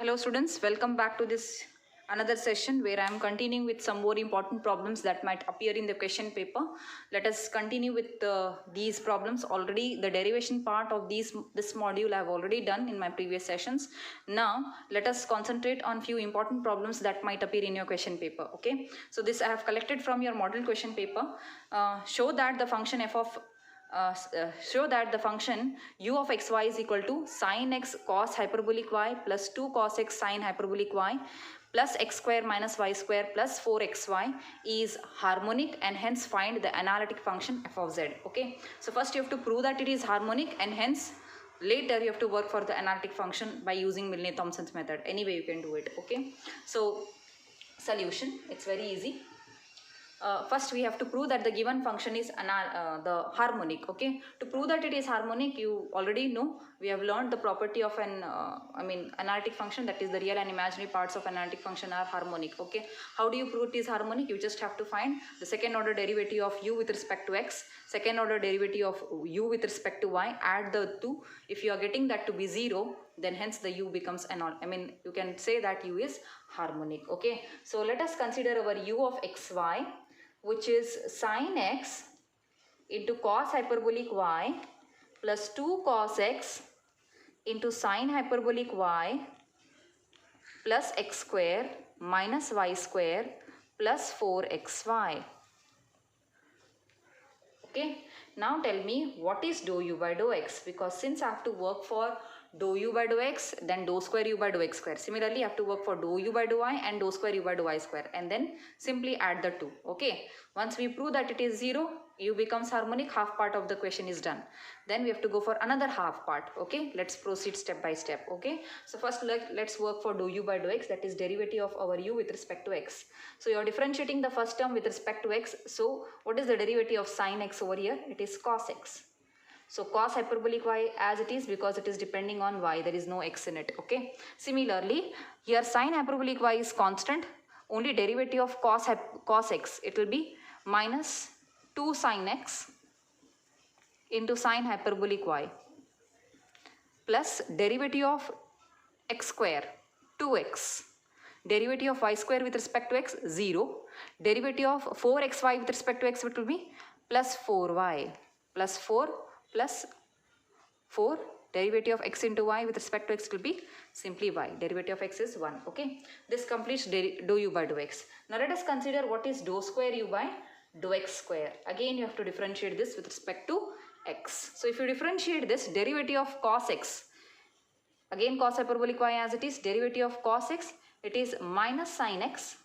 Hello students, welcome back to this another session where I am continuing with some more important problems that might appear in the question paper. Let us continue with these problems. Already the derivation part of this module I have already done in my previous sessions. Now let us concentrate on few important problems that might appear in your question paper. Okay, so this I have collected from your model question paper. Show that the function f of show that the function u of xy is equal to sin x cos hyperbolic y plus 2 cos x sin hyperbolic y plus x square minus y square plus 4xy is harmonic, and hence find the analytic function f of z. Okay, so first you have to prove that it is harmonic, and hence later you have to work for the analytic function by using Milne-Thomson's method. Anyway, you can do it. Okay, so solution, it's very easy. First we have to prove that the given function is the harmonic. Okay, to prove that it is harmonic, you already know, we have learned the property of an analytic function, that is the real and imaginary parts of analytic function are harmonic. Okay, how do you prove it is harmonic? You just have to find the second order derivative of u with respect to x, second order derivative of u with respect to y, add the two. If you are getting that to be 0, then hence the u becomes you can say that u is harmonic. Okay, so let us consider our u of xy, which is sin x into cos hyperbolic y plus 2 cos x into sin hyperbolic y plus x square minus y square plus 4xy. Okay, now tell me what is dou u by dou x, because since I have to work for dou u by dou x, then dou square u by dou x square. Similarly, I have to work for dou u by dou y and dou square u by dou y square, and then simply add the two. Okay, once we prove that it is 0, u becomes harmonic, half part of the question is done. Then we have to go for another half part. Okay, let's proceed step by step. Okay, so first let's work for dou u by dou x, that is derivative of our u with respect to x. So you are differentiating the first term with respect to x. So what is the derivative of sin x over here? It is cos x. So cos hyperbolic y as it is, because it is depending on y, there is no x in it. Okay, similarly here sin hyperbolic y is constant, only derivative of cos x, it will be minus 2 sin x into sin hyperbolic y plus derivative of x square 2x, derivative of y square with respect to x 0, derivative of 4xy with respect to x, it will be plus 4y plus 4 plus 4, derivative of x into y with respect to x will be simply y, derivative of x is 1. Okay, this completes dou u by dou x. Now let us consider what is dou square u by dou x square. Again you have to differentiate this with respect to x. So if you differentiate this, derivative of cos x, again cos hyperbolic y as it is, derivative of cos x, it is minus sin x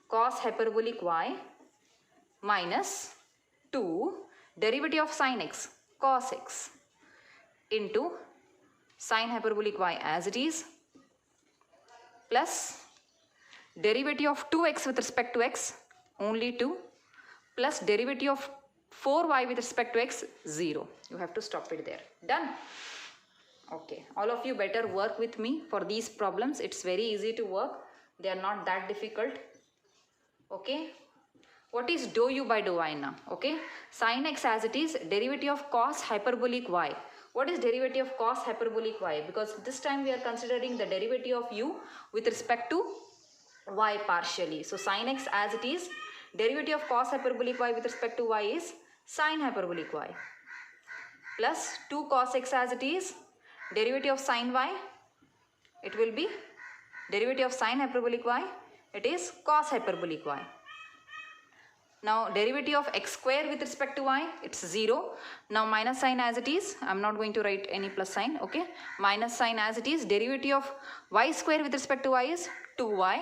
cos hyperbolic y minus 2 derivative of sin x cos x into sin hyperbolic y as it is plus derivative of 2x with respect to x only 2 plus derivative of 4y with respect to x 0. You have to stop it there. Done. Okay, all of you better work with me for these problems. It's very easy to work. They are not that difficult. Okay. What is dou u by dou y now? Okay, sin x as it is, derivative of cos hyperbolic y. What is derivative of cos hyperbolic y? Because this time we are considering the derivative of u with respect to y partially. So sin x as it is, derivative of cos hyperbolic y with respect to y is sin hyperbolic y plus 2 cos x as it is, derivative of sin y, it will be derivative of sin hyperbolic y, it is cos hyperbolic y. Now derivative of x square with respect to y, it's 0. Now minus sign as it is, I'm not going to write any plus sign. Okay, minus sign as it is, derivative of y square with respect to y is 2y.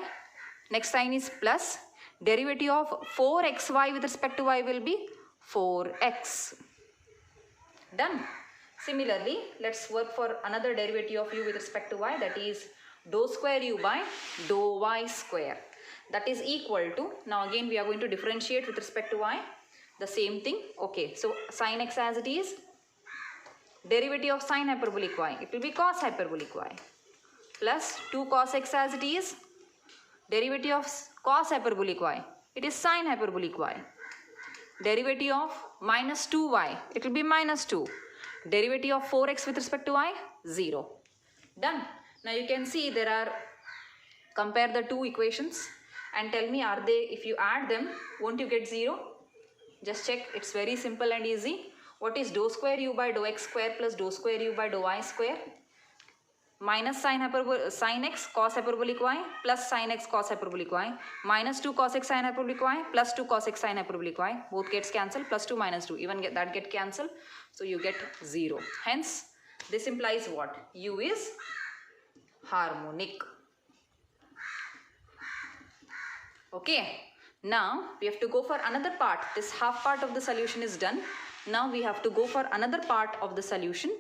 Next sign is plus, derivative of 4xy with respect to y will be 4x. Done. Similarly, let's work for another derivative of u with respect to y, that is dou square u by dou y square. That is equal to, now again we are going to differentiate with respect to y, the same thing. Okay, so sin x as it is, derivative of sin hyperbolic y, it will be cos hyperbolic y plus 2 cos x as it is, derivative of cos hyperbolic y, it is sin hyperbolic y, derivative of minus 2y, it will be minus 2, derivative of 4x with respect to y 0. Done. Now you can see there are, compare the two equations and tell me, are they, if you add them, won't you get 0? Just check, it's very simple and easy. What is dou square u by dou x square plus dou square u by dou y square? Minus sin x cos hyperbolic y plus sin x cos hyperbolic y minus 2 cos x sin hyperbolic y plus 2 cos x sin hyperbolic y. Both gets cancelled, plus 2 minus 2, even that get cancelled. So you get 0. Hence, this implies what? U is harmonic. Okay. Now we have to go for another part. This half part of the solution is done. Now we have to go for another part of the solution.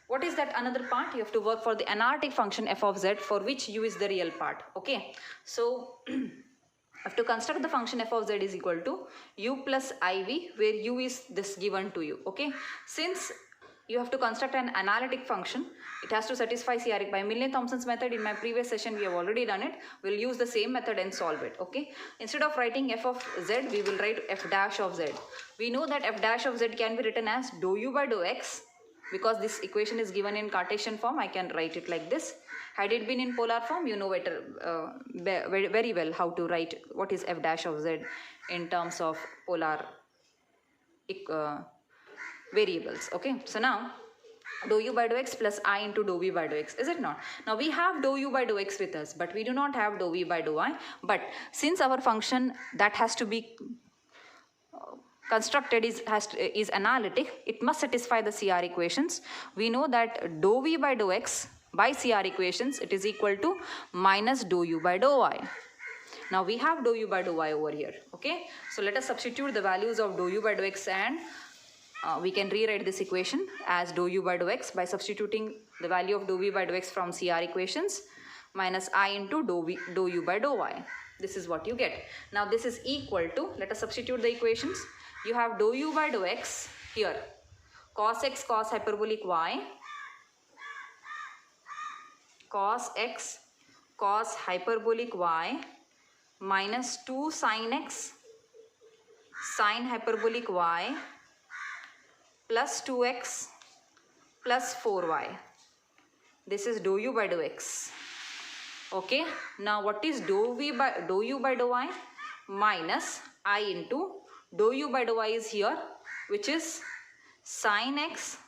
What is that another part? You have to work for the analytic function f of z, for which u is the real part. Okay. So have to construct the function f of z is equal to u plus iv, where u is this given to you. Okay. Since you have to construct an analytic function, it has to satisfy CR by Milne-Thomson's method. In my previous session we have already done it. We'll use the same method and solve it. Okay. Instead of writing f of z, we will write f dash of z. We know that f dash of z can be written as dou u by dou x. Because this equation is given in Cartesian form, I can write it like this. Had it been in polar form, you know better, very well how to write what is f dash of z in terms of polar variables. Okay. So now dou u by dou x plus I into dou v by dou x, is it not? Now we have dou u by dou x with us, but we do not have dou v by dou y. But since our function that has to be constructed is analytic, it must satisfy the CR equations. We know that dou v by dou x by CR equations, it is equal to minus dou u by dou y. Now we have dou u by dou y over here. Okay. So let us substitute the values of dou u by dou x, and we can rewrite this equation as dou u by dou x by substituting the value of dou v by dou x from CR equations minus I into dou u by dou y. This is what you get. Now this is equal to, let us substitute the equations. You have dou u by dou x here, cos x cos hyperbolic y, cos x cos hyperbolic y minus 2 sin x sin hyperbolic y plus 2x plus 4y. This is dou u by dou x. Okay. Now what is dou u by dou y? Minus I into dou u by dou y is here, which is sin x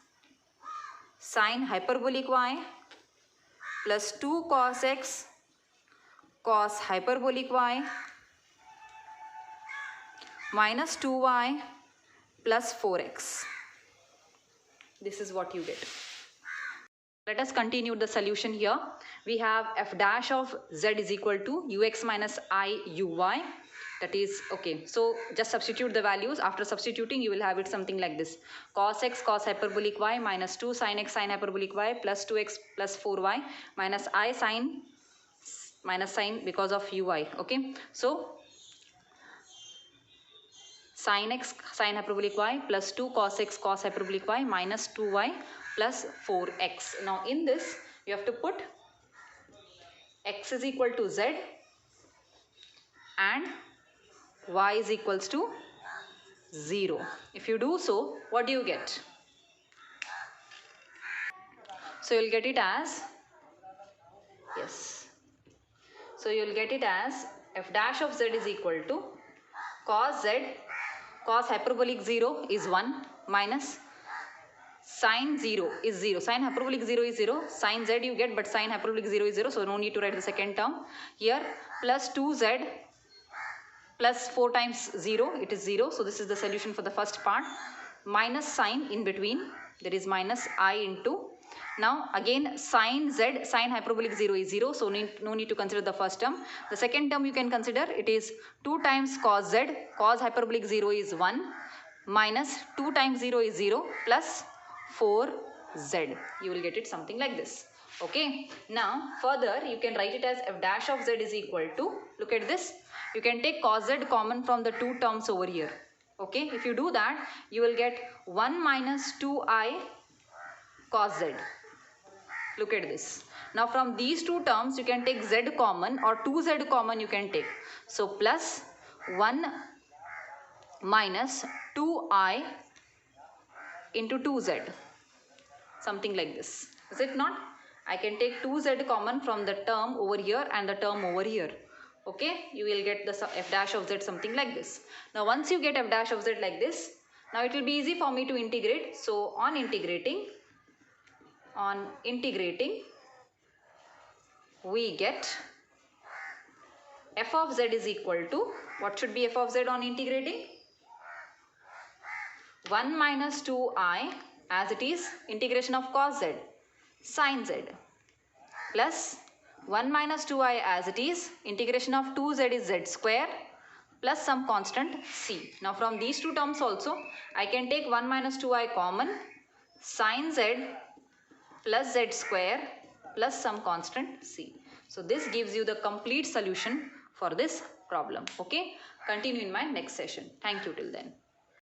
sin hyperbolic y plus 2 cos x cos hyperbolic y minus 2y plus 4x. This is what you get. Let us continue the solution here. We have f dash of z is equal to ux minus I uy. That is, okay, so just substitute the values. After substituting, you will have it something like this. Cos x cos hyperbolic y minus 2 sin x sin hyperbolic y plus 2x plus 4y minus I sin minus sign because of ui. Okay, so sin x sin hyperbolic y plus 2 cos x cos hyperbolic y minus 2y plus 4x. Now in this, you have to put x is equal to z and y is equals to 0. If you do so, what do you get? So you'll get it as, yes. So you'll get it as f dash of z is equal to cos z, cos hyperbolic 0 is 1 minus sin 0 is 0. Sin hyperbolic 0 is 0. Sin z you get, but sin hyperbolic 0 is 0. So no need to write the second term. Here plus 2z plus 4 times 0, it is 0. So this is the solution for the first part. Minus sign in between, there is minus I into. Now again sin z, sin hyperbolic 0 is 0. So no need to consider the first term. The second term you can consider, it is 2 times cos z, cos hyperbolic 0 is 1 minus 2 times 0 is 0 plus 4z. You will get it something like this. Okay. Now further you can write it as f dash of z is equal to, look at this, you can take cos z common from the two terms over here. Okay. If you do that, you will get 1 minus 2i cos z. Look at this. Now from these two terms you can take z common or 2z common you can take. So plus 1 minus 2i into 2z. Something like this. Is it not? I can take 2z common from the term over here and the term over here. Okay, you will get the f dash of z something like this. Now once you get f dash of z like this, now it will be easy for me to integrate. So on integrating, we get f of z is equal to, what should be f of z on integrating? 1 minus 2i as it is integration of cos z sin z plus 1 minus 2i as it is integration of 2z is z square plus some constant c. Now from these two terms also I can take 1 minus 2i common, sin z plus z square plus some constant c. So this gives you the complete solution for this problem. Okay, continue in my next session. Thank you till then.